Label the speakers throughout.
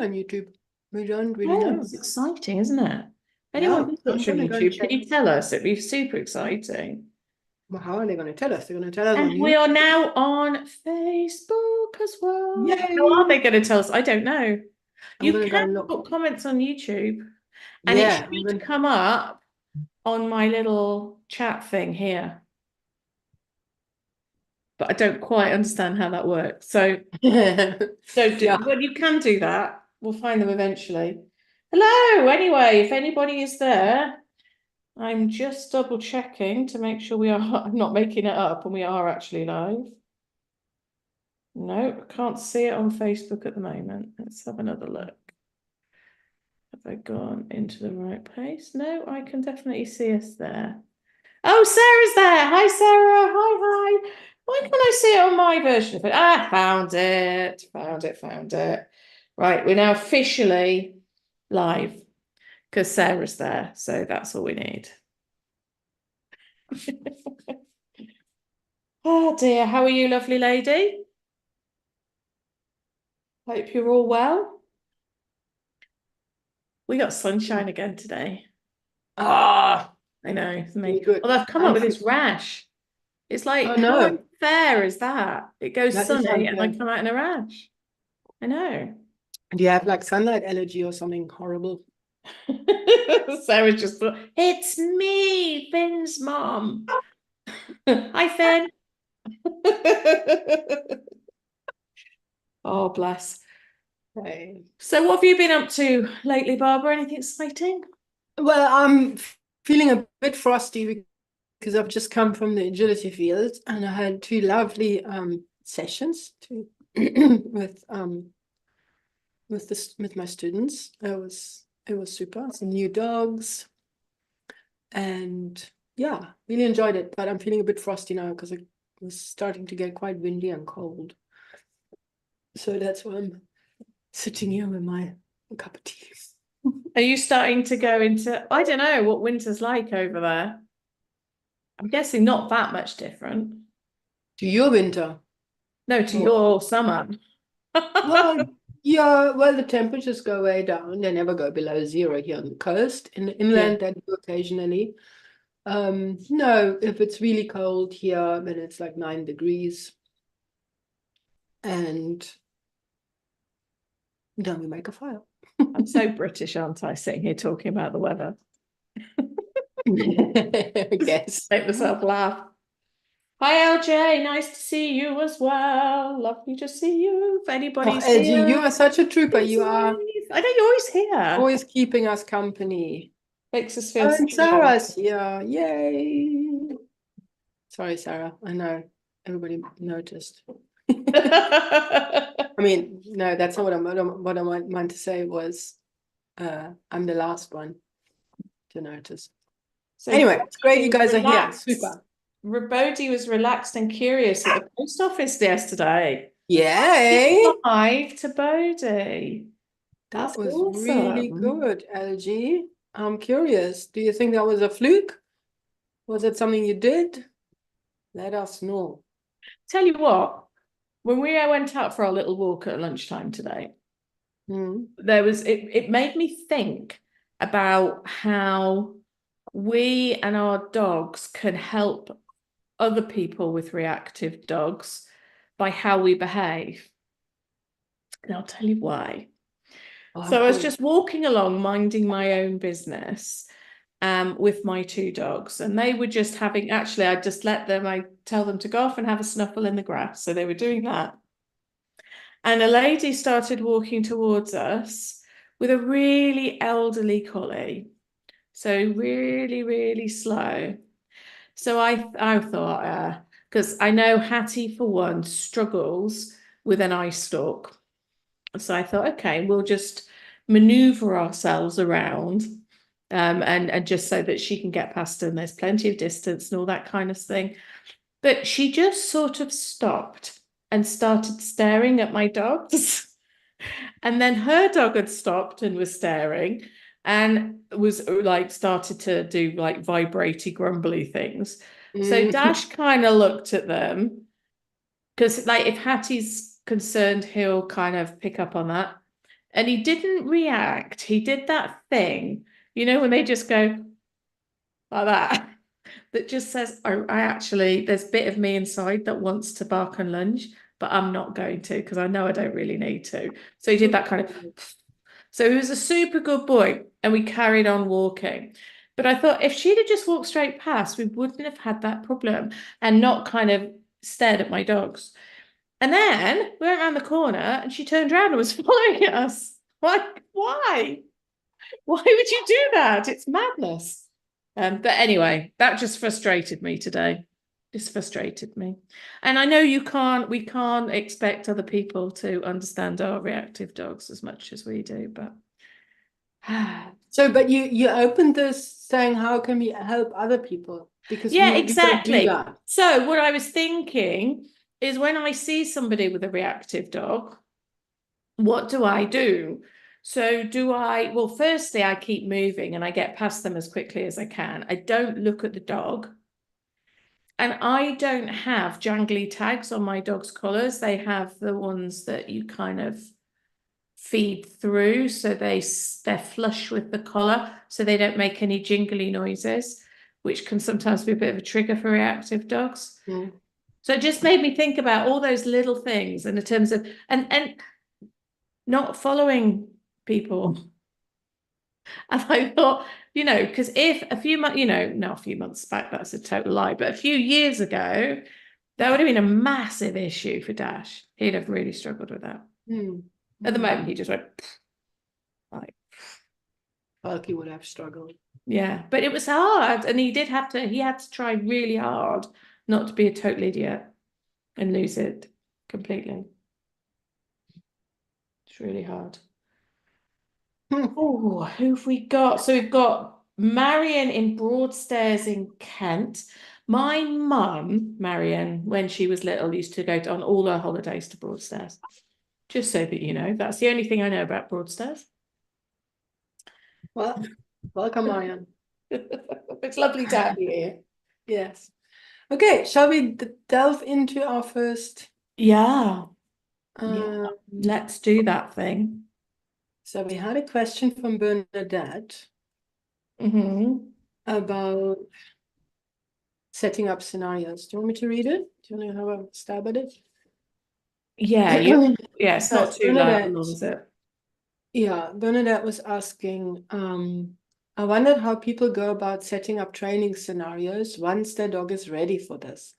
Speaker 1: on YouTube. We don't really
Speaker 2: Oh,
Speaker 1: know.
Speaker 2: it's exciting, isn't it?
Speaker 1: Yeah,
Speaker 2: Anyone who's
Speaker 1: I'm
Speaker 2: watching
Speaker 1: gonna go and
Speaker 2: YouTube, can
Speaker 1: check.
Speaker 2: you tell us? It'd be super exciting.
Speaker 1: Well, how are they going to tell us? They're going to tell us on
Speaker 2: And we
Speaker 1: YouTube.
Speaker 2: are now on Facebook as well. How are
Speaker 1: Yay!
Speaker 2: they going to tell us? I don't know.
Speaker 1: I'm
Speaker 2: You
Speaker 1: gonna go
Speaker 2: can
Speaker 1: and look.
Speaker 2: put comments on YouTube, and it
Speaker 1: Yeah,
Speaker 2: should come up on my little chat thing here. But I don't quite understand how that works. So don't do,
Speaker 1: yeah.
Speaker 2: well, you can do that. We'll find them eventually. Hello, anyway, if anybody is there, I'm just double checking to make sure we are I'm not making it up and we are actually live. No, I can't see it on Facebook at the moment. Let's have another look. Have I gone into the right place? No, I can definitely see us there. Oh, Sarah's there. Hi, Sarah. Hi, hi. Why can't I see it on my version of it? Ah, found it. Found it. Found it. Right, we're now officially live because Sarah's there. So that's all we need. Oh dear. How are you, lovely lady? Hope you're all well. We got sunshine again today.
Speaker 1: Ah,
Speaker 2: I know, it's
Speaker 1: really
Speaker 2: amazing.
Speaker 1: good.
Speaker 2: Well, I've come up with this rash. It's
Speaker 1: Oh
Speaker 2: like, how
Speaker 1: no,
Speaker 2: unfair is that? It goes
Speaker 1: that is
Speaker 2: sunny and I
Speaker 1: unfair.
Speaker 2: come out in a rash. I know.
Speaker 1: Do you have like sunlight allergy or something horrible?
Speaker 2: Sarah just thought, it's me, Finn's mom. Hi, Finn. Oh, bless.
Speaker 1: Hey.
Speaker 2: So, what have you been up to lately, Barbara? Anything exciting?
Speaker 1: Well, I'm feeling a bit frosty because I've just come from the agility field and I had two lovely sessions with my students. It was super. Some new dogs and yeah, really enjoyed it. But I'm feeling a bit frosty now because it was starting to get quite windy and cold. So that's why I'm sitting here with my cup of tea.
Speaker 2: Are you starting to go into, I don't know what winter's like over there? I'm guessing not that much different.
Speaker 1: To your winter.
Speaker 2: No, to
Speaker 1: Oh.
Speaker 2: your summer.
Speaker 1: Well, yeah, well, the temperatures go way down. They never go below zero here on the coast. In the
Speaker 2: Yeah.
Speaker 1: inland, they do occasionally. No, if it's really cold here, then it's like 9 degrees. And then we make a fire.
Speaker 2: I'm so British, aren't I, sitting here talking about the weather?
Speaker 1: I guess.
Speaker 2: Make myself laugh. Hi, LJ. Nice to see you as well. Lovely to see you. If
Speaker 1: Oh,
Speaker 2: anybody's
Speaker 1: LG, you
Speaker 2: here,
Speaker 1: are such a trooper.
Speaker 2: please
Speaker 1: You are
Speaker 2: wave. I know you're always here.
Speaker 1: always keeping us company.
Speaker 2: Makes us feel
Speaker 1: Oh,
Speaker 2: so
Speaker 1: and
Speaker 2: loved.
Speaker 1: Sarah's here. Yay. Sorry, Sarah. I know everybody noticed. I mean, no, that's not what I meant to say was I'm the last one to notice.
Speaker 2: So
Speaker 1: Anyway, it's great you
Speaker 2: Bodhi was
Speaker 1: guys are here.
Speaker 2: relaxed.
Speaker 1: Super.
Speaker 2: Bodhi was relaxed and curious at the post office yesterday.
Speaker 1: Yay.
Speaker 2: Live to Bodhi. That's
Speaker 1: That was really
Speaker 2: awesome.
Speaker 1: good, LG. I'm curious. Do you think that was a fluke? Was it something you did? Let us know.
Speaker 2: Tell you what, when we went out for our little walk at lunchtime today,
Speaker 1: Hmm.
Speaker 2: it made me think about how we and our dogs can help other people with reactive dogs by how we behave. And I'll tell you why.
Speaker 1: Oh, I'm
Speaker 2: So I was
Speaker 1: curious.
Speaker 2: just walking along, minding my own business, with my two dogs, and they were just having, actually, I just let them, I tell them to go off and have a snuffle in the grass. So they were doing that. And a lady started walking towards us with a really elderly collie. So really, really slow. So I thought, because I know Hattie, for one, struggles with an eye stalk. So I thought, okay, we'll just maneuver ourselves around, and just so that she can get past and there's plenty of distance and all that kind of thing. But she just sort of stopped and started staring at my dogs. And then her dog had stopped and was staring and was like started to do like vibraty, grumbly things. So
Speaker 1: Mm.
Speaker 2: Dash kind of looked at them because, like, if Hattie's concerned, he'll kind of pick up on that. and he didn't react. He did that thing, when they just go like that, that just says, I actually, there's a bit of me inside that wants to bark and lunge, but I'm not going to because I know I don't really need to. So he did that kind of. So he was a super good boy, and we carried on walking. But I thought if she'd have just walked straight past, we wouldn't have had that problem and not kind of stared at my dogs. And then we went around the corner and she turned around and was following us. Like, why? Why would you do that? It's madness. But anyway, that just frustrated me today. Just frustrated me. And I know we can't expect other people to understand our reactive dogs as much as we do, but
Speaker 1: So, but you opened this saying, how can we help other people? Because
Speaker 2: yeah,
Speaker 1: we don't do
Speaker 2: exactly.
Speaker 1: that.
Speaker 2: So what I was thinking is when I see somebody with a reactive dog, what do I do? So well, firstly, I keep moving and I get past them as quickly as I can. I don't look at the dog. And I don't have jangly tags on my dog's collars. They have the ones that you kind of feed through, so they're flush with the collar, so they don't make any jingly noises, which can sometimes be a bit of a trigger for reactive dogs.
Speaker 1: Mm.
Speaker 2: So it just made me think about all those little things, and in terms of and not following people. And I thought, because if a few months, not a few months back, that's a total lie, but a few years ago, that would have been a massive issue for Dash. He'd have really struggled with that.
Speaker 1: Mm.
Speaker 2: At the moment, he just went like.
Speaker 1: Falky would have struggled.
Speaker 2: Yeah, but it was hard, and he had to try really hard not to be a total idiot and lose it completely. It's really hard. Oh, who have we got? So we've got Marion in Broadstairs in Kent. My mum, Marion, when she was little, used to go on all her holidays to Broadstairs. Just so that you know, that's the only thing I know about Broadstairs.
Speaker 1: Well, welcome, Marion.
Speaker 2: It's lovely to have you here.
Speaker 1: Yes. Okay, shall we delve into our first?
Speaker 2: Yeah,
Speaker 1: Yeah.
Speaker 2: Let's do that thing.
Speaker 1: So we had a question from Bernadette about setting up scenarios. Do you want me to read it? Do you want to have a stab at it?
Speaker 2: Yeah, yeah, it's not too long, is it?
Speaker 1: Yeah, Bernadette was asking, I wondered how people go about setting up training scenarios once their dog is ready for this.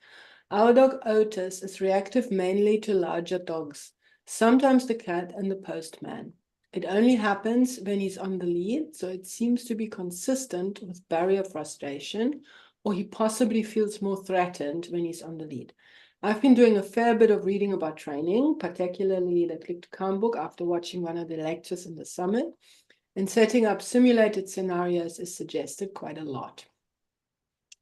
Speaker 1: Our dog Otis is reactive mainly to larger dogs, sometimes the cat and the postman. It only happens when he's on the lead, so it seems to be consistent with barrier frustration, or he possibly feels more threatened when he's on the lead. I've been doing a fair bit of reading about training, particularly the Click to Calm book after watching one of the lectures in the summit, and setting up simulated scenarios is suggested quite a lot.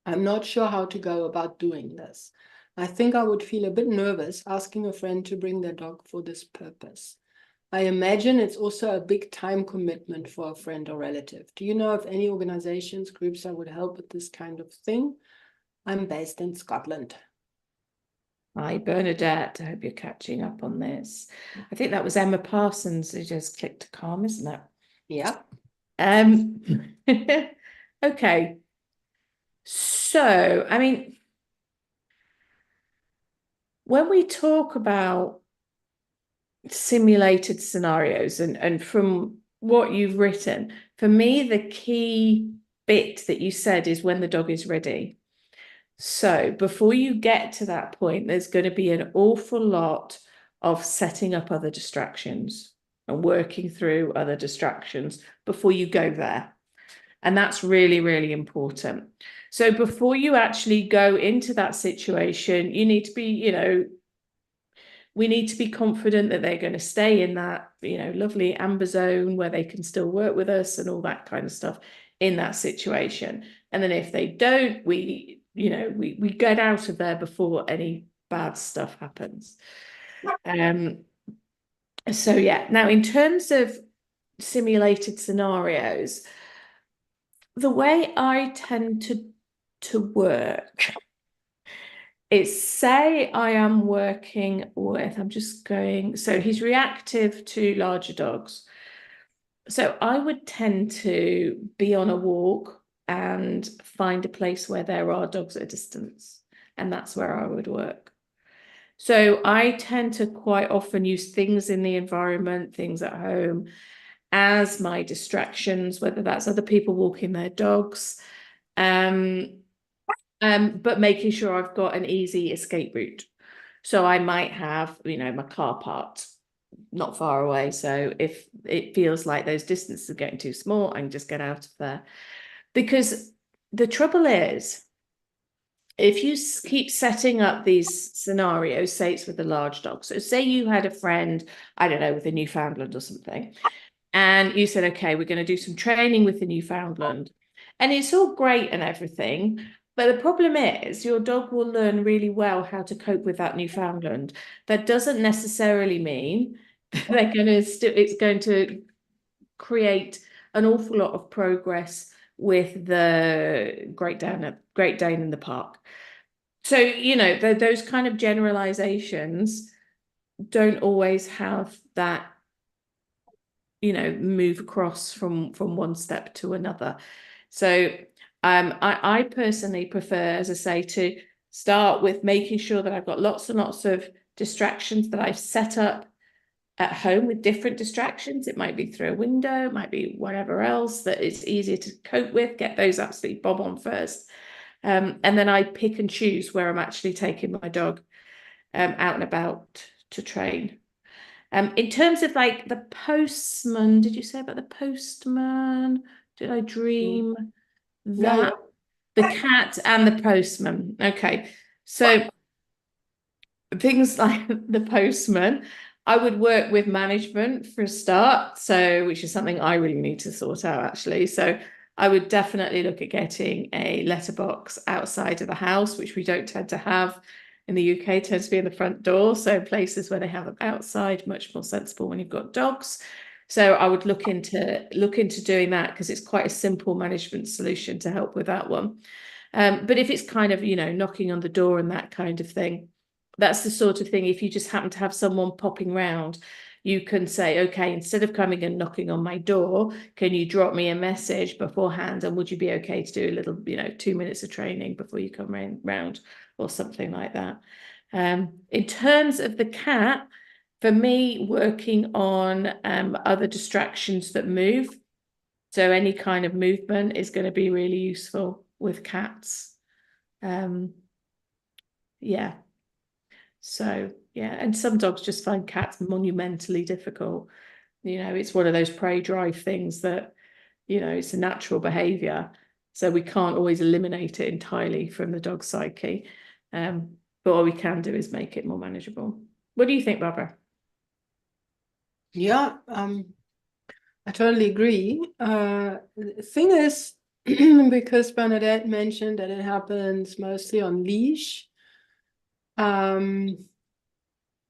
Speaker 1: I'm not sure how to go about doing this. I think I would feel a bit nervous asking a friend to bring their dog for this purpose. I imagine it's also a big time commitment for a friend or relative. Do you know of any organizations, groups that would help with this kind of thing? I'm based in Scotland.
Speaker 2: Hi, Bernadette. I hope you're catching up on this. I think that was Emma Parsons who just clicked to calm, isn't it?
Speaker 1: Yeah.
Speaker 2: Okay. So, I mean, when we talk about simulated scenarios and from what you've written, for me, the key bit that you said is when the dog is ready. So before you get to that point, there's going to be an awful lot of setting up other distractions and working through other distractions before you go there. And that's really, really important. So before you actually go into that situation, you need to be, we need to be confident that they're going to stay in that, lovely amber zone where they can still work with us and all that kind of stuff in that situation. And then if they don't, we get out of there before any bad stuff happens. So yeah, now in terms of simulated scenarios, the way I tend to work is, say I am working with, I'm just going, so he's reactive to larger dogs. So I would tend to be on a walk and find a place where there are dogs at a distance, and that's where I would work. So I tend to quite often use things in the environment, things at home, as my distractions, whether that's other people walking their dogs, but making sure I've got an easy escape route. So I might have, my car parked not far away. So if it feels like those distances are getting too small, I can just get out of there. Because the trouble is, if you keep setting up these scenarios, say it's with a large dog. So say you had a friend, I don't know, with a Newfoundland or something, and you said, okay, we're going to do some training with the Newfoundland. And it's all great and everything. But the problem is your dog will learn really well how to cope with that Newfoundland. That doesn't necessarily mean they're going to it's going to create an awful lot of progress with the Great Dane in the park. So, those kind of generalizations don't always have that, move across from one step to another. So I personally prefer, as I say, to start with making sure that I've got lots and lots of distractions that I've set up at home with different distractions. It might be through a window, it might be whatever else that is easier to cope with, get those absolutely bob on first. And then I pick and choose where I'm actually taking my dog out and about to train. In terms of like the postman, did you say about the postman? Did I dream that?
Speaker 1: No,
Speaker 2: The cat and the postman. Okay. So things like the postman, I would work with management for a start. So, which is something I really need to sort out actually. So I would definitely look at getting a letterbox outside of the house, which we don't tend to have in the UK, it tends to be in the front door. So places where they have them outside, much more sensible when you've got dogs. So I would look into doing that because it's quite a simple management solution to help with that one. But if it's kind of, knocking on the door and that kind of thing, that's the sort of thing, if you just happen to have someone popping round, you can say, okay, instead of coming and knocking on my door, can you drop me a message beforehand? And would you be okay to do a little, 2 minutes of training before you come round or something like that? In terms of the cat, for me, working on other distractions that move. So any kind of movement is going to be really useful with cats. Yeah. So, yeah, and some dogs just find cats monumentally difficult. It's one of those prey drive things that, it's a natural behavior. So we can't always eliminate it entirely from the dog psyche. But what we can do is make it more manageable. What do you think, Barbara?
Speaker 1: yeah, I totally agree. The thing is, because Bernadette mentioned that it happens mostly on leash,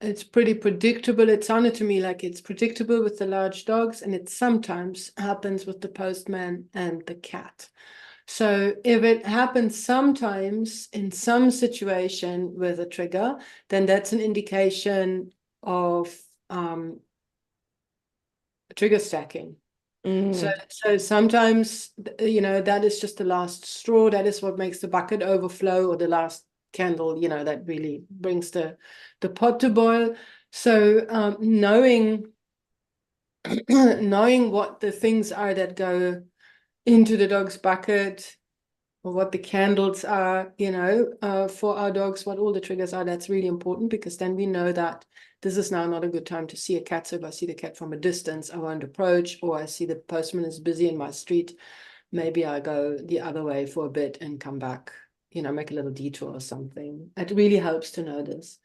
Speaker 1: it's pretty predictable. It sounded to me like it's predictable with the large dogs, and it sometimes happens with the postman and the cat. So if it happens sometimes in some situation with a trigger, then that's an indication of trigger stacking. So sometimes, that is just the last straw. That is what makes the bucket overflow, or the last candle, that really brings the pot to boil. So knowing what the things are that go into the dog's bucket, or what the candles are, for our dogs, what all the triggers are, that's really important, because then we know that this is now not a good time to see a cat. So if I see the cat from a distance, I won't approach, or I see the postman is busy in my street, maybe I go the other way for a bit and come back, make a little detour or something. It really helps to know this.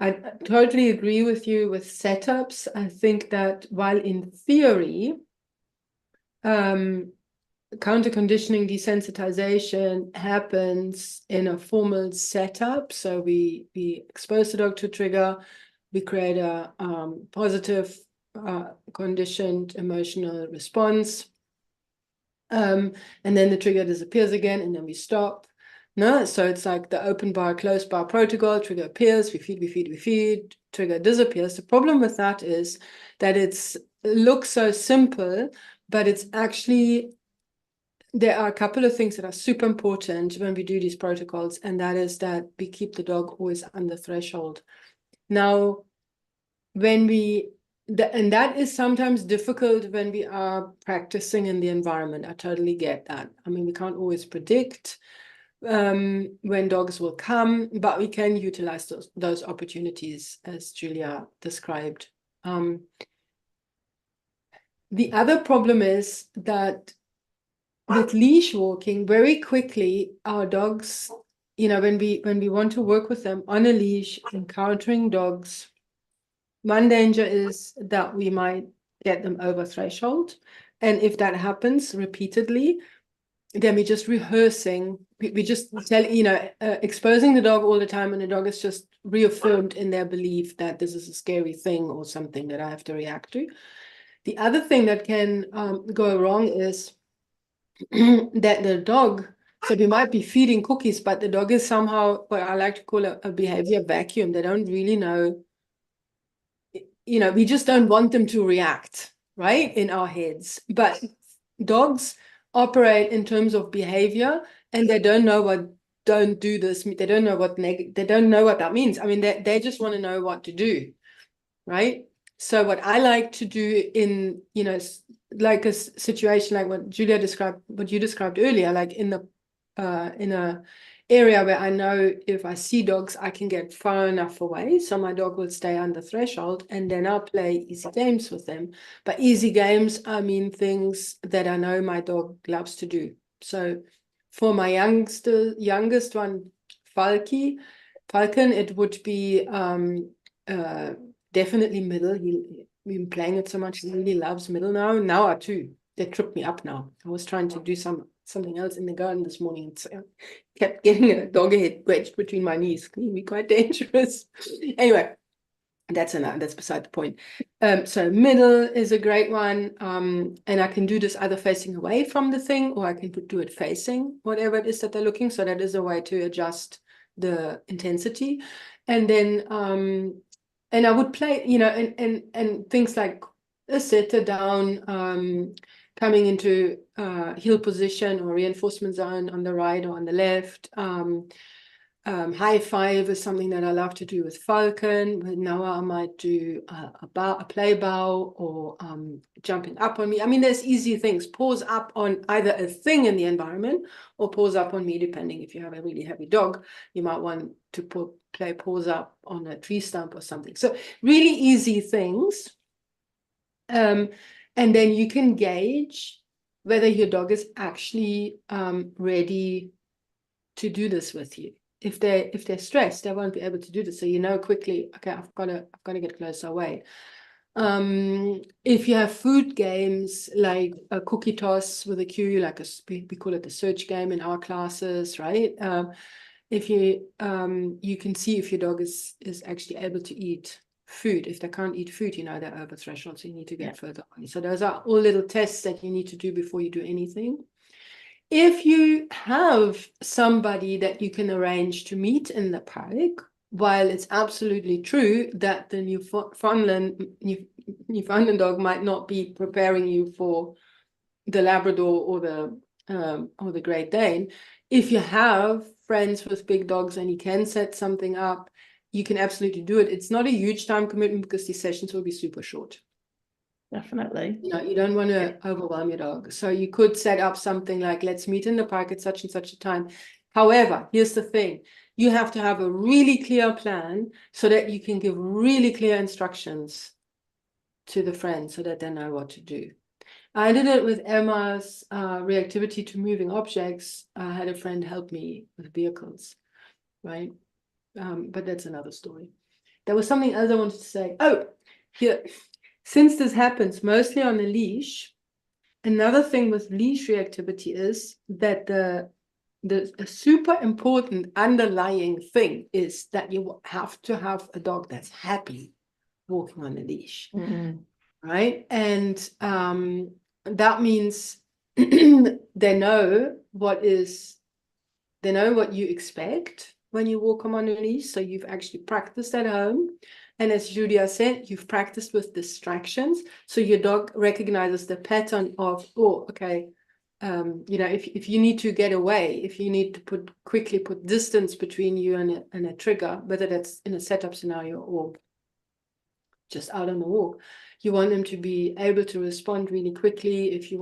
Speaker 1: I totally agree with you with setups. I think that while in theory, counter conditioning desensitization happens in a formal setup. So we expose the dog to trigger, we create a positive conditioned emotional response, and then the trigger disappears again, and then we stop. No, so it's like the open bar, closed bar protocol. Trigger appears, we feed, trigger disappears. The problem with that is that it's looks so simple, but it's actually, there are a couple of things that are super important when we do these protocols, and that is that we keep the dog always under threshold. Now, when and that is sometimes difficult when we are practicing in the environment. I totally get that. I mean, we can't always predict when dogs will come, but we can utilize those opportunities as Julia described. The other problem is that with leash walking, very quickly our dogs, when we want to work with them on a leash, encountering dogs, one danger is that we might get them over threshold. And if that happens repeatedly, then we're just rehearsing. We just exposing the dog all the time, and the dog is just reaffirmed in their belief that this is a scary thing or something that I have to react to. The other thing that can go wrong is that the dog, so we might be feeding cookies, but the dog is somehow what I like to call a behavior vacuum. They don't really know. We just don't want them to react, right, in our heads. But dogs operate in terms of behavior, and they don't know what don't do this. They don't know what they don't know what that means. I mean, they just want to know what to do, right? So what I like to do in, like a situation like what Julia described, what you described earlier, like in a area where I know if I see dogs, I can get far enough away, so my dog will stay under threshold, and then I'll play easy games with them. But easy games, I mean things that I know my dog loves to do. So for my youngest one, Falken, it would be definitely middle. We've been playing it so much, he really loves middle now. Now I too. They tripped me up now. I was trying to do something else in the garden this morning. So I kept getting a dog head wedged between my knees. It can be quite dangerous. Anyway, that's beside the point. So middle is a great one. And I can do this either facing away from the thing, or I can do it facing whatever it is that they're looking. So that is a way to adjust the intensity. And then and I would play, and things like a setter down, coming into heel position or reinforcement zone on the right or on the left. High five is something that I love to do with Falken. With Noah, I might do a play bow, or jumping up on me. I mean, there's easy things. Paws up on either a thing in the environment, or paws up on me, depending if you have a really heavy dog. You might want to play paws up on a tree stump or something. So really easy things. And then you can gauge whether your dog is actually ready to do this with you. If they're stressed, they won't be able to do this. So quickly, okay, I've got to get closer away. If you have food games like a cookie toss with a cue, like we call it the search game in our classes, right? If you can see if your dog is actually able to eat food. If they can't eat food, they're over threshold, so you need to get further away. So those are all little tests that you need to do before you do anything. If you have somebody that you can arrange to meet in the park, while it's absolutely true that the Newfoundland dog might not be preparing you for the Labrador or the Great Dane, if you have friends with big dogs and you can set something up, you can absolutely do it. It's not a huge time commitment because these sessions will be super short.
Speaker 2: Definitely.
Speaker 1: You don't want to overwhelm your dog. So you could set up something like, let's meet in the park at such and such a time. However, here's the thing. You have to have a really clear plan so that you can give really clear instructions to the friends so that they know what to do. I did it with Emma's reactivity to moving objects. I had a friend help me with vehicles, right? But that's another story. There was something else I wanted to say. Oh, here. Since this happens mostly on a leash, another thing with leash reactivity is that the super important underlying thing is that you have to have a dog that's happy walking on a leash, right? And that means they know what you expect when you walk them on a leash. So you've actually practiced at home. And as Julia said, you've practiced with distractions. So your dog recognizes the pattern of, oh, okay, you know, if you need to get away, if you need to quickly put distance between you and a trigger, whether that's in a setup scenario or just out on a walk, you want them to be able to respond really quickly. If you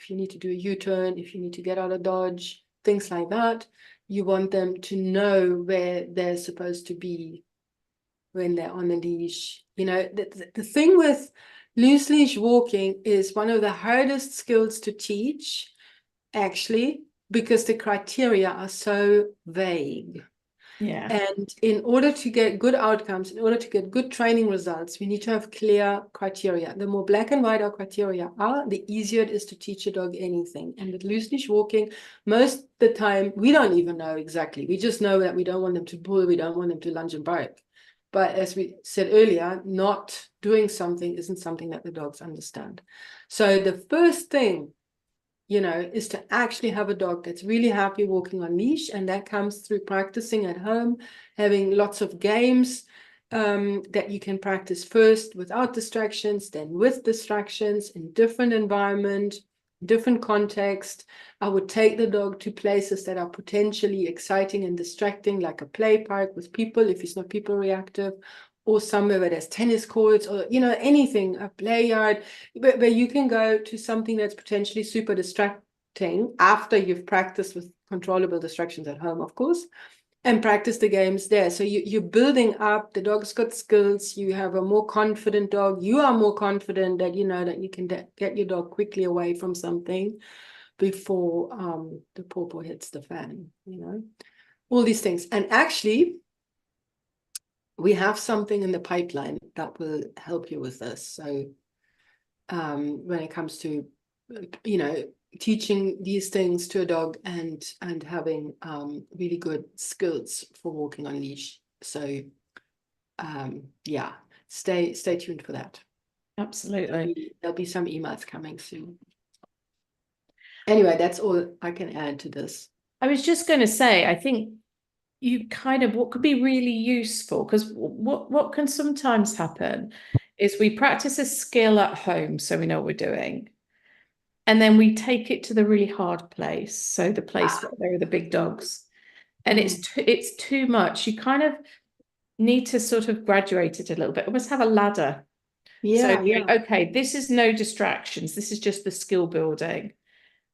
Speaker 1: need to do a U-turn, if you need to get out of dodge, things like that, you want them to know where they're supposed to be when they're on the leash. You know, the thing with loose leash walking is one of the hardest skills to teach, actually, because the criteria are so vague.
Speaker 2: Yeah.
Speaker 1: And in order to get good outcomes, in order to get good training results, we need to have clear criteria. The more black and white our criteria are, the easier it is to teach a dog anything. And with loose leash walking, most of the time, we don't even know exactly. We just know that we don't want them to pull, we don't want them to lunge and bark. But as we said earlier, not doing something isn't something that the dogs understand. So the first thing, you know, is to actually have a dog that's really happy walking on leash. And that comes through practicing at home, having lots of games that you can practice first without distractions, then with distractions in different environment, different context. I would take the dog to places that are potentially exciting and distracting, like a play park with people, if he's not people reactive, or somewhere where there's tennis courts, or, you know, anything, a play yard, where you can go to something that's potentially super distracting after you've practiced with controllable distractions at home, of course, and practice the games there. So you're building up, the dog's got skills, you have a more confident dog, you are more confident that you know that you can get your dog quickly away from something before the pawpaw hits the fan, you know, all these things. And actually, we have something in the pipeline that will help you with this. So when it comes to, you know, teaching these things to a dog and having really good skills for walking on leash. So yeah, stay tuned for that.
Speaker 2: Absolutely.
Speaker 1: There'll be some emails coming soon. Anyway, that's all I can add to this.
Speaker 2: I was just going to say, I think you kind of, what could be really useful, because what can sometimes happen is we practice a skill at home so we know what we're doing, and then we take it to the really hard place, so the place where there are the big dogs, and it's too much. You kind of need to sort of graduate it a little bit, almost have a ladder.
Speaker 1: Yeah,
Speaker 2: okay, this is no distractions, this is just the skill building.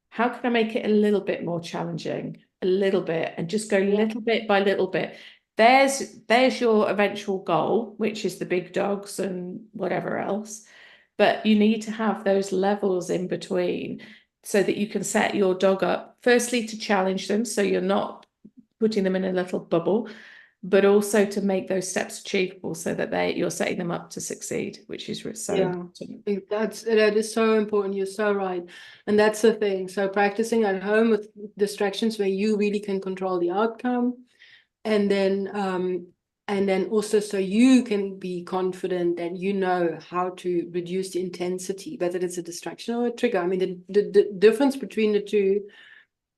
Speaker 2: How can I make it a little bit more challenging, a little bit, and just go little bit by little bit? There's your eventual goal, which is the big dogs and whatever else. But you need to have those levels in between so that you can set your dog up, firstly, to challenge them, so you're not putting them in a little bubble, but also to make those steps achievable so that you're setting them up to succeed, which is so important.
Speaker 1: That is so important. You're so right. And that's the thing. So practicing at home with distractions where you really can control the outcome. And then also so you can be confident that you know how to reduce the intensity, whether it's a distraction or a trigger. I mean, the difference between the two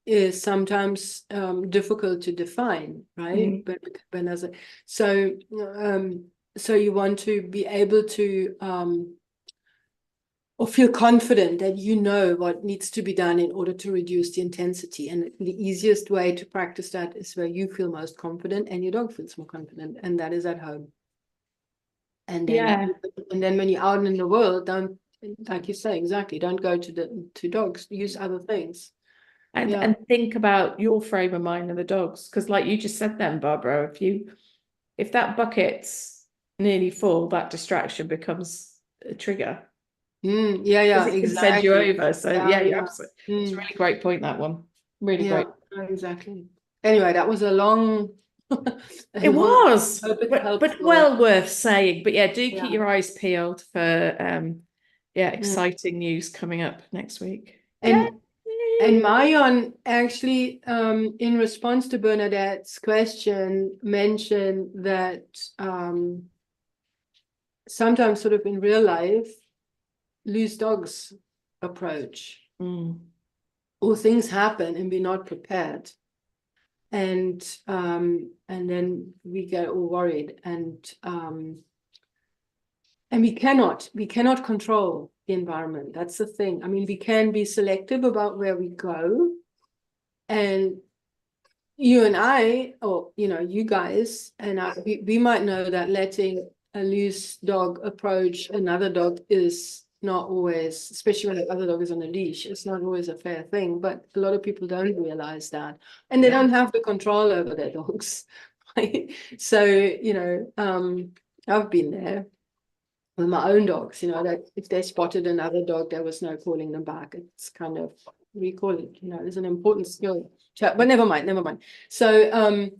Speaker 1: is sometimes difficult to define, right? But when there's so you want to be able to or feel confident that you know what needs to be done in order to reduce the intensity. And the easiest way to practice that is where you feel most confident and your dog feels more confident, and that is at home. And then when you're out in the world, don't, like you say, exactly, don't go to dogs, use other things.
Speaker 2: And think about your frame of mind and the dogs, because like you just said then, Barbara, if that bucket's nearly full, that distraction becomes a trigger.
Speaker 1: Exactly.
Speaker 2: It can send you over. So you're absolutely. It's a really great point, that one. Really great.
Speaker 1: Exactly. Anyway, that was a long.
Speaker 2: It was, but well worth saying. But do keep your eyes peeled for exciting news coming up next week.
Speaker 1: And Marion actually, in response to Bernadette's question, mentioned that sometimes sort of in real life, loose dogs approach, or things happen and we're not prepared. And then we get all worried. And And we cannot control the environment. That's the thing. I mean, we can be selective about where we go. And you and I, or, you know, you guys and I, we might know that letting a loose dog approach another dog is not always, especially when the other dog is on a leash, it's not always a fair thing. But a lot of people don't realize that. And they don't have the control over their dogs. Right? So, you know, I've been there with my own dogs, you know, that if they spotted another dog, there was no calling them back. It's kind of, we call it, you know, it's an important skill. But never mind. So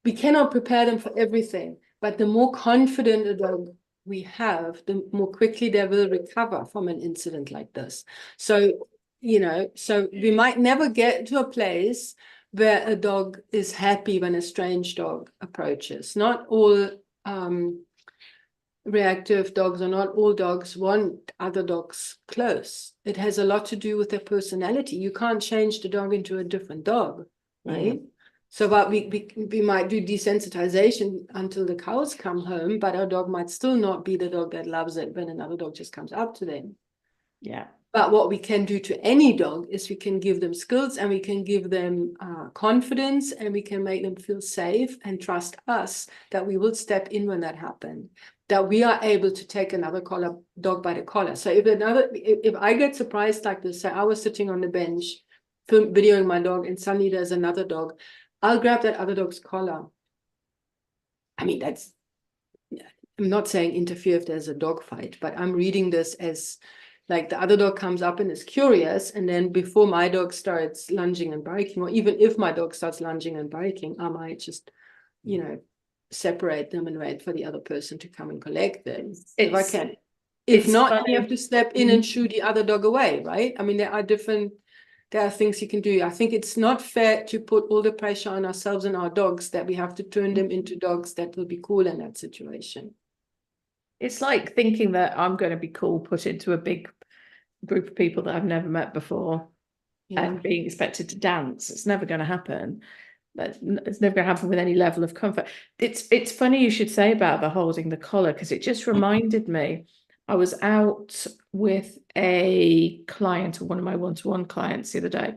Speaker 1: we cannot prepare them for everything, but the more confident a dog we have, the more quickly they will recover from an incident like this. So, you know, so we might never get to a place where a dog is happy when a strange dog approaches. Not all reactive dogs, or not all dogs, want other dogs close. It has a lot to do with their personality. You can't change the dog into a different dog, right? So but we might do desensitization until the cows come home, but our dog might still not be the dog that loves it when another dog just comes up to them.
Speaker 2: Yeah.
Speaker 1: But what we can do to any dog is we can give them skills, and we can give them confidence, and we can make them feel safe and trust us that we will step in when that happens, that we are able to take another dog by the collar. So if I get surprised like this, say I was sitting on the bench videoing my dog and suddenly there's another dog, I'll grab that other dog's collar. I mean, I'm not saying interfere if there's a dog fight, but I'm reading this as like the other dog comes up and is curious, and then before my dog starts lunging and barking, or even if my dog starts lunging and barking, I might just, you know, separate them and wait for the other person to come and collect them if I can. If not, you have to step in and shoo the other dog away, right? I mean, there are things you can do. I think it's not fair to put all the pressure on ourselves and our dogs that we have to turn them into dogs that will be cool in that situation.
Speaker 2: It's like thinking that I'm going to be cool put into a big group of people that I've never met before and being expected to dance. It's never going to happen. It's never going to happen with any level of comfort. It's funny you should say about the holding the collar, because it just reminded me. I was out with a client, or one of my one-to-one clients, the other day.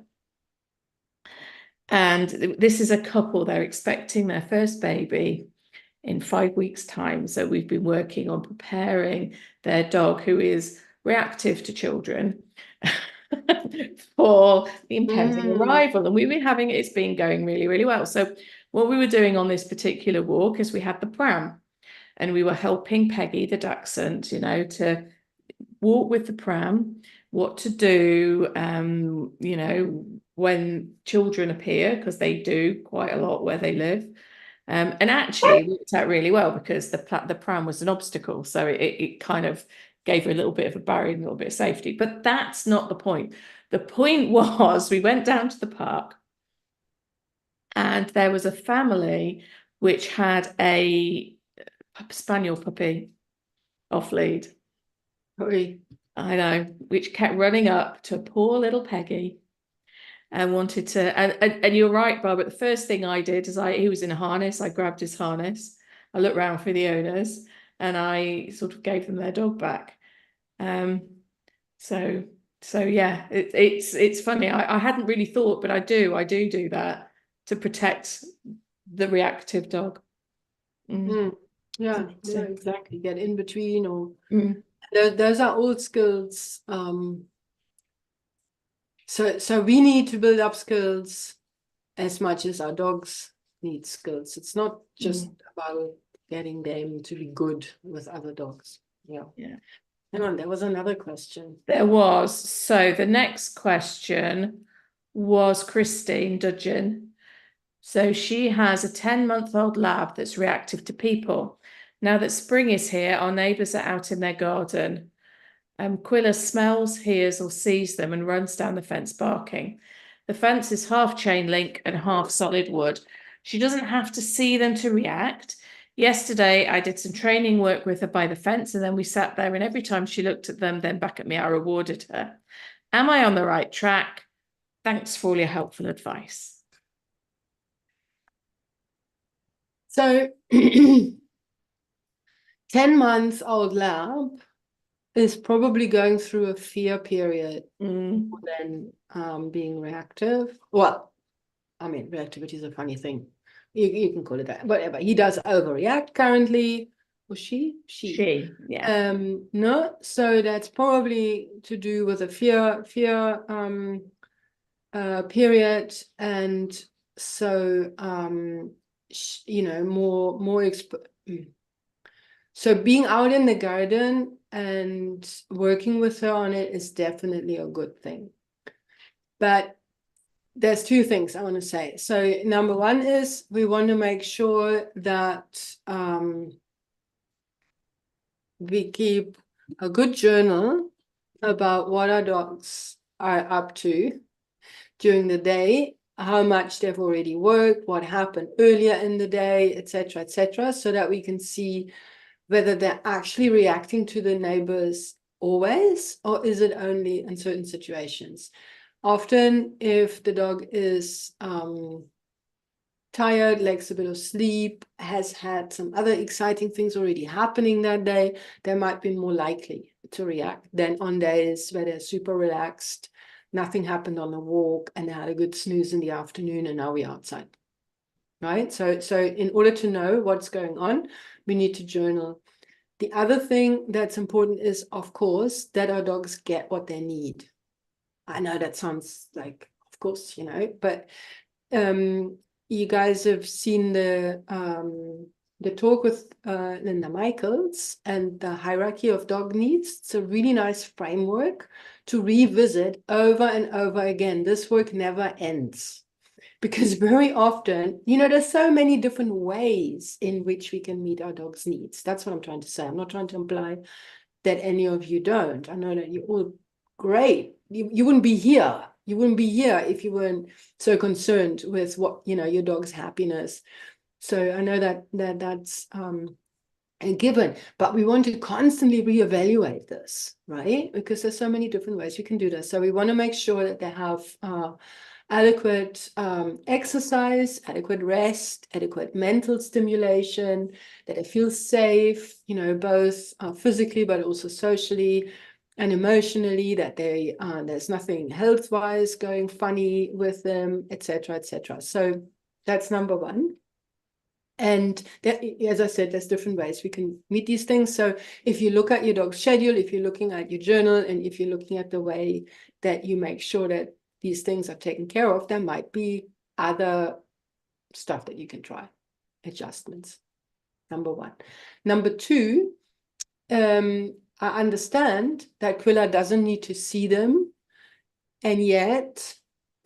Speaker 2: And this is a couple, they're expecting their first baby in 5 weeks' time. So we've been working on preparing their dog, who is reactive to children, for the impending arrival. And we've been having it's been going really, really well. So what we were doing on this particular walk is we had the pram, and we were helping Peggy, the dachshund, you know, to walk with the pram, what to do, you know, when children appear, because they do quite a lot where they live. And actually it worked out really well, because the pram was an obstacle. So it kind of gave her a little bit of a barrier, a little bit of safety. But that's not the point. The point was, we went down to the park, and there was a family which had a spaniel puppy off lead.
Speaker 1: Sorry.
Speaker 2: I know, which kept running up to poor little Peggy and wanted to, and you're right, Barbara, the first thing I did is he was in a harness, I grabbed his harness, I looked around for the owners, and I sort of gave them their dog back. So yeah, it's funny. I hadn't really thought, but I do that to protect the reactive dog.
Speaker 1: Yeah, exactly. Get in between, or those are old skills. So we need to build up skills as much as our dogs need skills. It's not just about getting them to be good with other dogs. Yeah. Hang on, there was another question.
Speaker 2: There was. So the next question was Christine Dudgeon. So she has a 10-month-old lab that's reactive to people. Now that spring is here, our neighbours are out in their garden. Quilla smells, hears, or sees them and runs down the fence barking. The fence is half chain link and half solid wood. She doesn't have to see them to react. Yesterday, I did some training work with her by the fence, and then we sat there, and every time she looked at them, then back at me, I rewarded her. Am I on the right track? Thanks for all your helpful advice.
Speaker 1: So 10-month-old lab is probably going through a fear period
Speaker 2: Mm.
Speaker 1: more than being reactive. Well, I mean, reactivity is a funny thing. You can call it that, whatever. He does overreact currently. Or she?
Speaker 2: She, yeah.
Speaker 1: No, so that's probably to do with a fear period, and so you know, more so being out in the garden and working with her on it is definitely a good thing. But there's two things I want to say. So number one is we want to make sure that we keep a good journal about what our dogs are up to during the day, how much they've already worked, what happened earlier in the day, etc., so that we can see whether they're actually reacting to the neighbors always, or is it only in certain situations. Often, if the dog is tired, lacks a bit of sleep, has had some other exciting things already happening that day, they might be more likely to react than on days where they're super relaxed, nothing happened on the walk, and they had a good snooze in the afternoon, and now we're outside. Right? So in order to know what's going on, we need to journal. The other thing that's important is, of course, that our dogs get what they need. I know that sounds like, of course, you know, but you guys have seen the talk with Linda Michaels and the hierarchy of dog needs. It's a really nice framework to revisit over and over again. This work never ends. Because very often, you know, there's so many different ways in which we can meet our dog's needs. That's what I'm trying to say. I'm not trying to imply that any of you don't. I know that you're all great. You wouldn't be here. You wouldn't be here if you weren't so concerned with what, you know, your dog's happiness. So I know that's a given, but we want to constantly reevaluate this, right? Because there's so many different ways you can do this. So we want to make sure that they have adequate exercise, adequate rest, adequate mental stimulation, that they feel safe, you know, both physically, but also socially and emotionally, that they there's nothing health-wise going funny with them, etc., etc. So that's number one. And that, as I said, there's different ways we can meet these things. So if you look at your dog's schedule, if you're looking at your journal, and if you're looking at the way that you make sure that these things are taken care of, there might be other stuff that you can try, adjustments. Number one. Number two, I understand that Quilla doesn't need to see them, and yet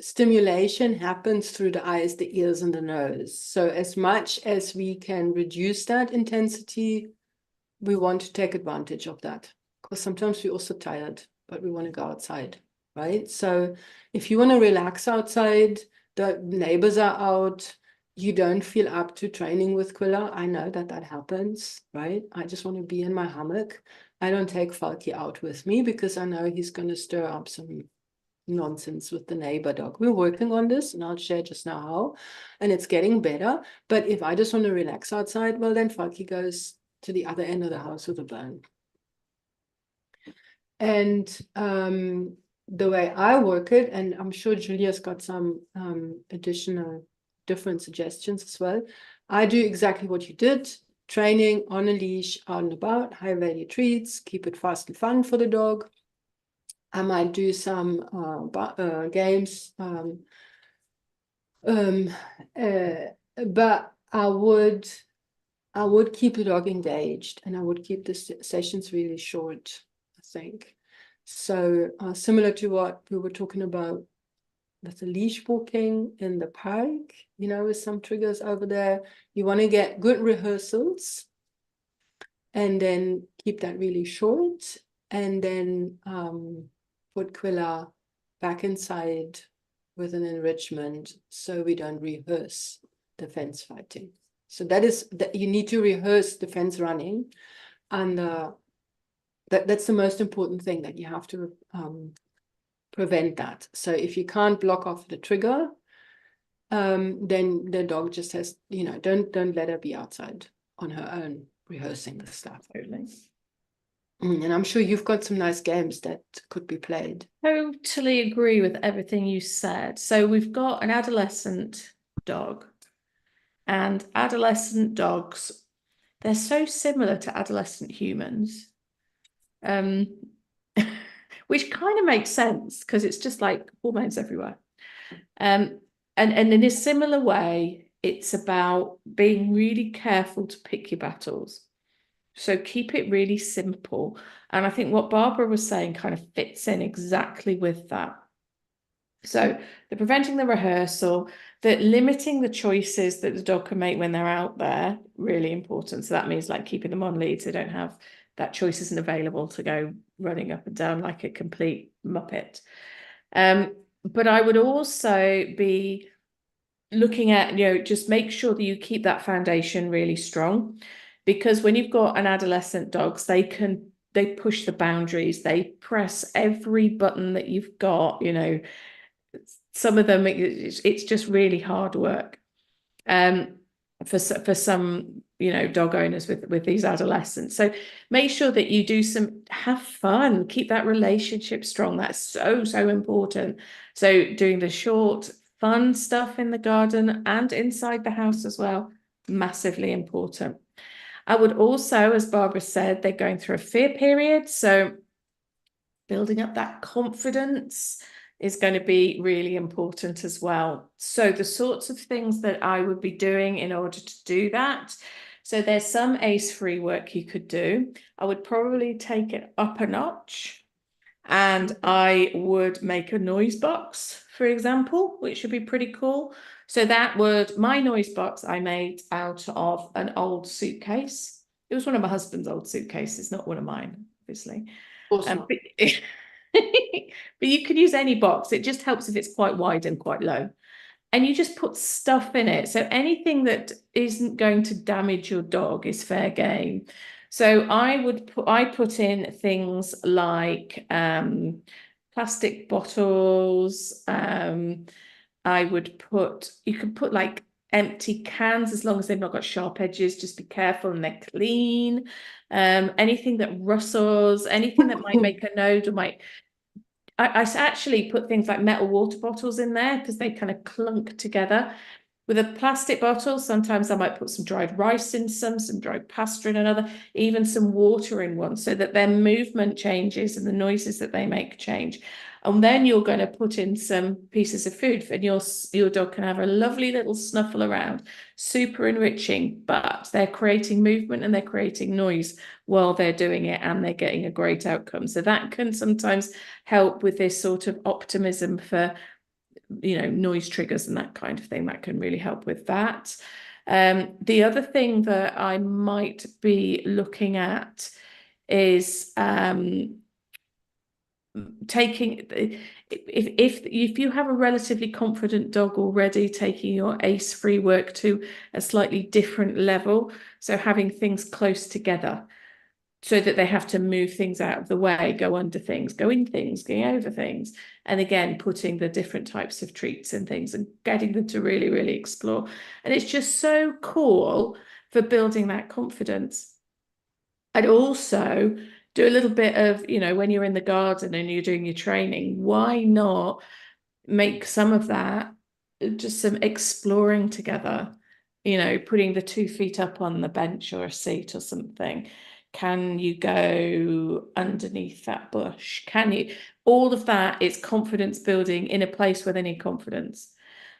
Speaker 1: stimulation happens through the eyes, the ears, and the nose. So as much as we can reduce that intensity, we want to take advantage of that, because sometimes we're also tired, but we want to go outside, right? So if you want to relax outside, the neighbors are out, you don't feel up to training with Quilla. I know that happens, right? I just want to be in my hammock. I don't take Falky out with me because I know he's going to stir up some nonsense with the neighbor dog. We're working on this, and I'll share just now how, and it's getting better. But if I just want to relax outside, well, then Falky goes to the other end of the house with a bone. And the way I work it, and I'm sure Julia's got some additional different suggestions as well. I do exactly what you did: training on a leash, out and about, high value treats, keep it fast and fun for the dog. I might do some games, but I would keep the dog engaged, and I would keep the sessions really short, I think. So similar to what we were talking about with the leash walking in the park, you know, with some triggers over there, you want to get good rehearsals and then keep that really short, and then put Quilla back inside with an enrichment so we don't rehearse the fence fighting. So that is that you need to rehearse the fence running, and that's the most important thing, that you have to prevent that. So if you can't block off the trigger, then the dog just has, you know, don't let her be outside on her own rehearsing the stuff.
Speaker 2: Totally.
Speaker 1: And I'm sure you've got some nice games that could be played.
Speaker 2: Totally agree with everything you said. So we've got an adolescent dog, and adolescent dogs, they're so similar to adolescent humans, um, which kind of makes sense because it's just like hormones everywhere. And in a similar way, it's about being really careful to pick your battles. So keep it really simple. And I think what Barbara was saying kind of fits in exactly with that. So the preventing the rehearsal, that limiting the choices that the dog can make when they're out there, really important. So that means like keeping them on lead so they don't have that choice isn't available to go running up and down like a complete muppet. But I would also be looking at, just make sure that you keep that foundation really strong, because when you've got an adolescent dogs, they push the boundaries, they press every button that you've got, some of them, it's just really hard work. For some, dog owners with these adolescents. So make sure that you have fun, keep that relationship strong. That's so, so important. So doing the short, fun stuff in the garden and inside the house as well, massively important. I would also, as Barbara said, they're going through a fear period. So building up that confidence is going to be really important as well. So the sorts of things that I would be doing in order to do that. So there's some ACE-free work you could do. I would probably take it up a notch, and I would make a noise box, for example, which would be pretty cool. So my noise box I made out of an old suitcase. It was one of my husband's old suitcases, not one of mine, obviously.
Speaker 1: Awesome.
Speaker 2: But you could use any box. It just helps if it's quite wide and quite low. And you just put stuff in it. So anything that isn't going to damage your dog is fair game. So I put in things like plastic bottles. You could put like empty cans, as long as they've not got sharp edges, just be careful and they're clean. Anything that rustles, anything that might make a noise or I actually put things like metal water bottles in there because they kind of clunk together. With a plastic bottle, sometimes I might put some dried rice in some dried pasta in another, even some water in one, so that their movement changes and the noises that they make change. And then you're going to put in some pieces of food, and your dog can have a lovely little snuffle around, super enriching, but they're creating movement and they're creating noise while they're doing it, and they're getting a great outcome. So that can sometimes help with this sort of optimism for noise triggers and that kind of thing. That can really help with that. The other thing that I might be looking at is taking, if you have a relatively confident dog already, taking your ACE-free work to a slightly different level. So having things close together, so that they have to move things out of the way, go under things, go in things, go over things. And again, putting the different types of treats and things and getting them to really, really explore. And it's just so cool for building that confidence. I'd also do a little bit of, when you're in the garden and you're doing your training, why not make some of that just some exploring together, putting the 2 feet up on the bench or a seat or something. Can you go underneath that bush? Can you? All of that is confidence building in a place where they need confidence.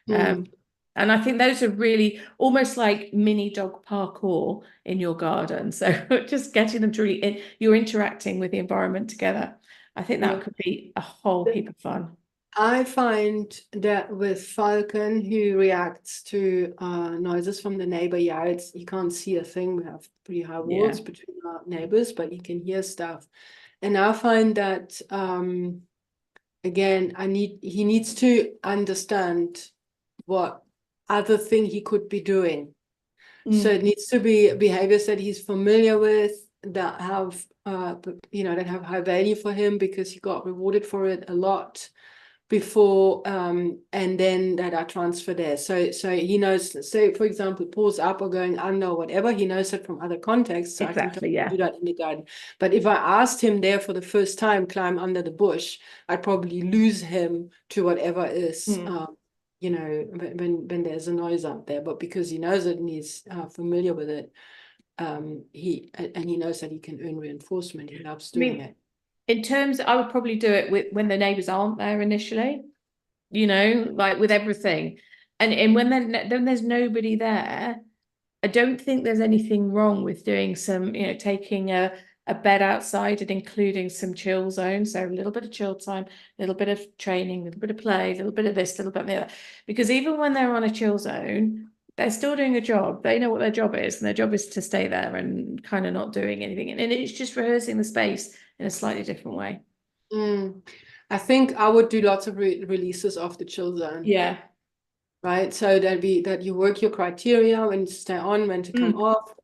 Speaker 2: And I think those are really almost like mini dog parkour in your garden. So just getting them to really, you're interacting with the environment together. I think that could be a whole heap of fun.
Speaker 1: I find that with Falcon, who reacts to noises from the neighbor yards, he can't see a thing. We have pretty high walls between our neighbors, but he can hear stuff. And I find that again, he needs to understand what other thing he could be doing. So it needs to be behaviors that he's familiar with, that have that have high value for him because he got rewarded for it a lot. before, and then that I transfer there. So he knows, say for example, paws up or going under or whatever, he knows it from other contexts. So I can
Speaker 2: Exactly, yeah.
Speaker 1: do that in the garden. But if I asked him there for the first time, climb under the bush, I'd probably lose him to whatever is, you know, when there's a noise out there. But because he knows it and he's familiar with it, he knows that he can earn reinforcement. He loves doing it.
Speaker 2: In terms, I would probably do it with when the neighbours aren't there initially, you know, like with everything. And when then there's nobody there, I don't think there's anything wrong with doing some, you know, taking a bed outside and including some chill zones. So a little bit of chill time, a little bit of training, a little bit of play, a little bit of this, a little bit of that. Because even when they're on a chill zone, they're still doing a job. They know what their job is, and their job is to stay there and kind of not doing anything. And it's just rehearsing the space in a slightly different way.
Speaker 1: I think I would do lots of releases of the chill zone.
Speaker 2: Yeah.
Speaker 1: Right. So that you work your criteria, when to stay on, when to come off,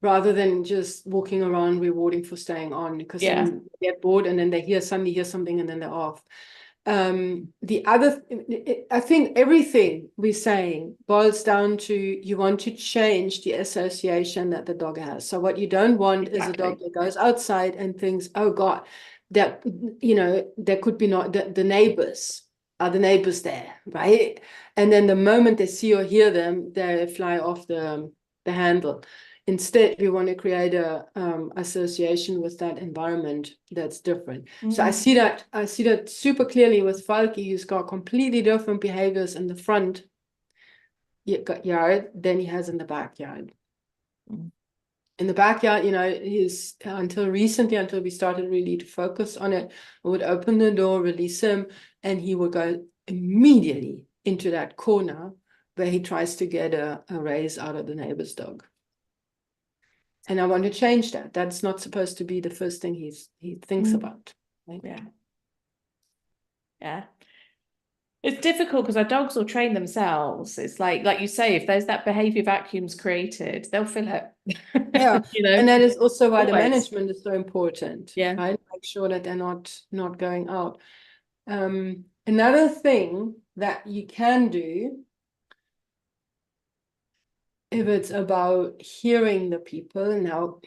Speaker 1: rather than just walking around rewarding for staying on, because then they get bored and then they suddenly hear something and then they're off. The other, I think everything we're saying boils down to, you want to change the association that the dog has. So what you don't want is a dog that goes outside and thinks, oh God, that, you know, there could be not the neighbors. Are the neighbors there, right? And then the moment they see or hear them, they fly off the handle. Instead, we want to create a association with that environment that's different. So I see that super clearly with Falky, who's got completely different behaviors in the front yard than he has in the backyard. In the backyard, you know, he's until recently, until we started really to focus on it, I would open the door, release him, and he would go immediately into that corner where he tries to get a raise out of the neighbor's dog. And I want to change that. That's not supposed to be the first thing he thinks about. Right?
Speaker 2: Yeah. It's difficult because our dogs will train themselves. It's like you say, if there's that behavior vacuum's created, they'll fill it.
Speaker 1: Yeah,
Speaker 2: you know,
Speaker 1: and that is also why
Speaker 2: always.
Speaker 1: the management is so important.
Speaker 2: Yeah,
Speaker 1: right. Make sure that they're not going out. Another thing that you can do, if it's about hearing the people now,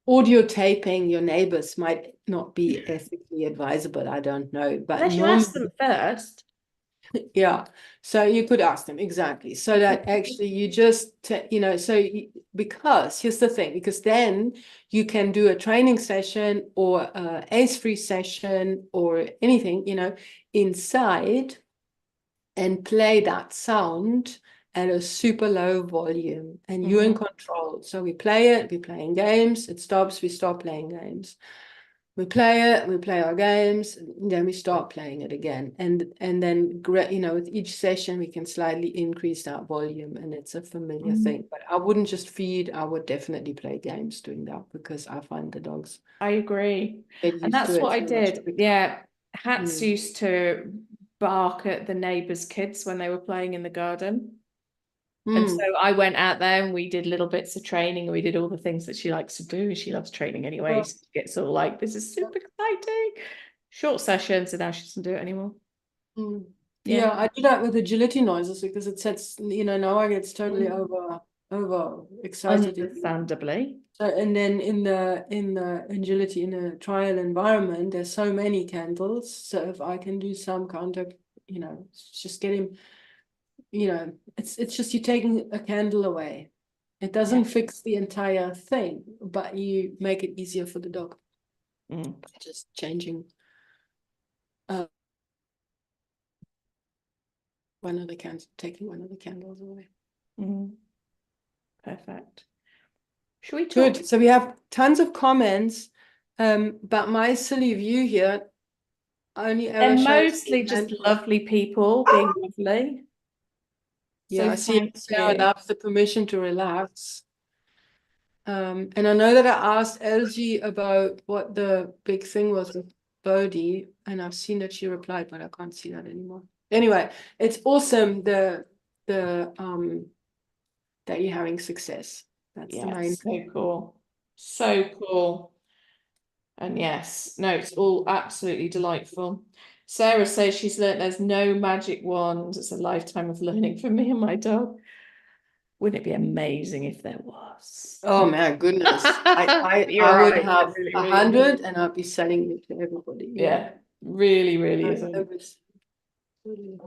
Speaker 1: audio taping your neighbors might not be ethically advisable. I don't know, but
Speaker 2: unless you ask them first.
Speaker 1: Yeah, so you could ask them exactly, so that actually you just you know, so because here's the thing, because then you can do a training session or a ACE-free session or anything, you know, inside and play that sound at a super low volume, and you're in control. So we play it, we're playing games, it stops, we stop playing games. We play it, we play our games, and then we start playing it again. And then, you know, with each session, we can slightly increase that volume, and it's a familiar thing. But I wouldn't just feed, I would definitely play games doing that, because I find the dogs.
Speaker 2: I agree. And
Speaker 1: that's
Speaker 2: what I did. Yeah. Hats used to bark at the neighbours' kids when they were playing in the garden. And so I went out there and we did little bits of training, and we did all the things that she likes to do. She loves training anyway. So she gets all like, this is super exciting. Short sessions, and now she doesn't do it anymore.
Speaker 1: Yeah, I do that with agility noises, because it sets, you know, now I get totally over excited.
Speaker 2: Understandably.
Speaker 1: So, and then in the agility, in a trial environment, there's so many candles. So if I can do some contact, you know, just get him, you know, it's just you taking a candle away. It doesn't fix the entire thing, but you make it easier for the dog. Just changing one of the candles, taking one of the candles away.
Speaker 2: Perfect. Should we talk?
Speaker 1: Good. So we have tons of comments, but my silly view here only ever
Speaker 2: and
Speaker 1: shows
Speaker 2: mostly just lovely people being lovely.
Speaker 1: Yeah,
Speaker 2: so
Speaker 1: I see Sarah loves the permission to relax. And I know that I asked LG about what the big thing was with Bodhi, and I've seen that she replied, but I can't see that anymore. Anyway, it's awesome that you're having success. That's the main
Speaker 2: so cool. So cool. And yes, no, it's all absolutely delightful. Sarah says she's learnt there's no magic wand. It's a lifetime of learning for me and my dog. Wouldn't it be amazing if there was?
Speaker 1: Oh my goodness. I
Speaker 2: You're
Speaker 1: would
Speaker 2: right,
Speaker 1: have
Speaker 2: it really,
Speaker 1: 100 and I'd be selling it to everybody.
Speaker 2: yeah, really, really
Speaker 1: I-
Speaker 2: isn't.
Speaker 1: I was really-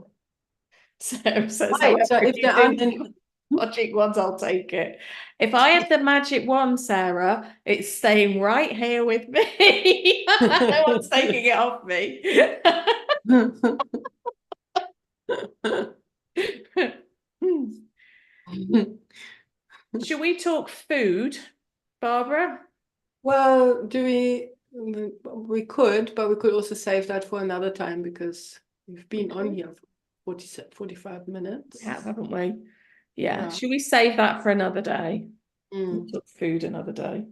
Speaker 2: Sarah says,
Speaker 1: Right,
Speaker 2: however,
Speaker 1: so
Speaker 2: if
Speaker 1: if
Speaker 2: you
Speaker 1: there
Speaker 2: do
Speaker 1: aren't any,
Speaker 2: magic wands, I'll take it. If I have the magic wand, Sarah, it's staying right here with me. No one's taking it off me. Should we talk food, Barbara?
Speaker 1: well, we could, but we could also save that for another time because we've been on here for 45 minutes.
Speaker 2: Yeah, haven't we? Yeah.
Speaker 1: Yeah.
Speaker 2: Should we save that for another day? We'll
Speaker 1: Mm,
Speaker 2: talk food another day.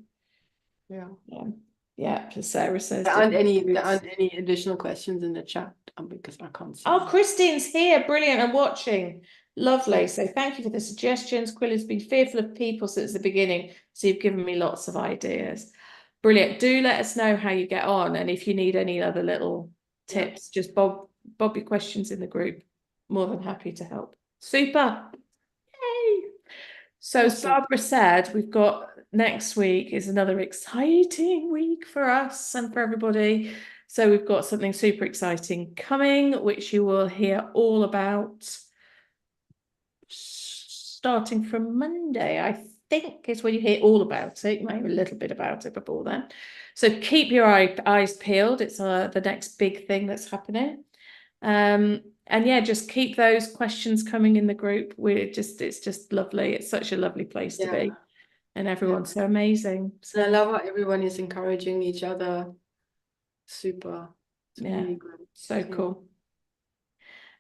Speaker 1: yeah.
Speaker 2: Yeah. Yeah. So Sarah says
Speaker 1: There aren't
Speaker 2: different foods.
Speaker 1: any additional questions in the chat because I can't see.
Speaker 2: Oh,
Speaker 1: them.
Speaker 2: Christine's here. Brilliant. And watching. Lovely. So thank you for the suggestions. Quill has been fearful of people since the beginning. So you've given me lots of ideas. Brilliant. Do let us know how you get on. And if you need any other little tips, just bob your questions in the group. More than happy to help. Super. Yay. So as
Speaker 1: Awesome.
Speaker 2: Barbara said, we've got next week is another exciting week for us and for everybody. So we've got something super exciting coming, which you will hear all about starting from Monday, I think is when you hear all about it. You might hear a little bit about it before then. So keep your eyes peeled. It's the next big thing that's happening. And yeah, just keep those questions coming in the group. It's just lovely. It's such a lovely place to be. And everyone's so amazing.
Speaker 1: So I love how everyone is encouraging each other. Super. It's really great.
Speaker 2: So cool.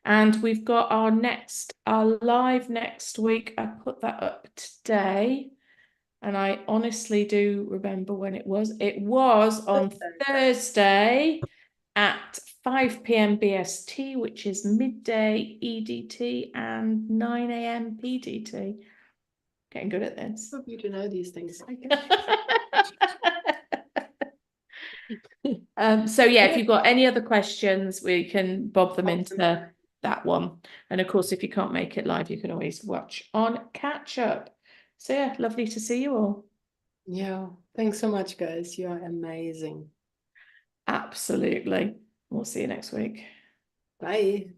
Speaker 2: And we've got our live next week. I put that up today. And I honestly do remember when it was. It was on Thursday at 5 p.m. BST, which is midday EDT and 9 a.m. PDT. Getting good at this.
Speaker 1: Hope you to know these things.
Speaker 2: So yeah, if you've got any other questions, we can bob them into that one. And of course, if you can't make it live, you can always watch on catch up. So yeah, lovely to see you all.
Speaker 1: Yeah, thanks so much, guys. You are amazing.
Speaker 2: Absolutely. We'll see you next week.
Speaker 1: Bye.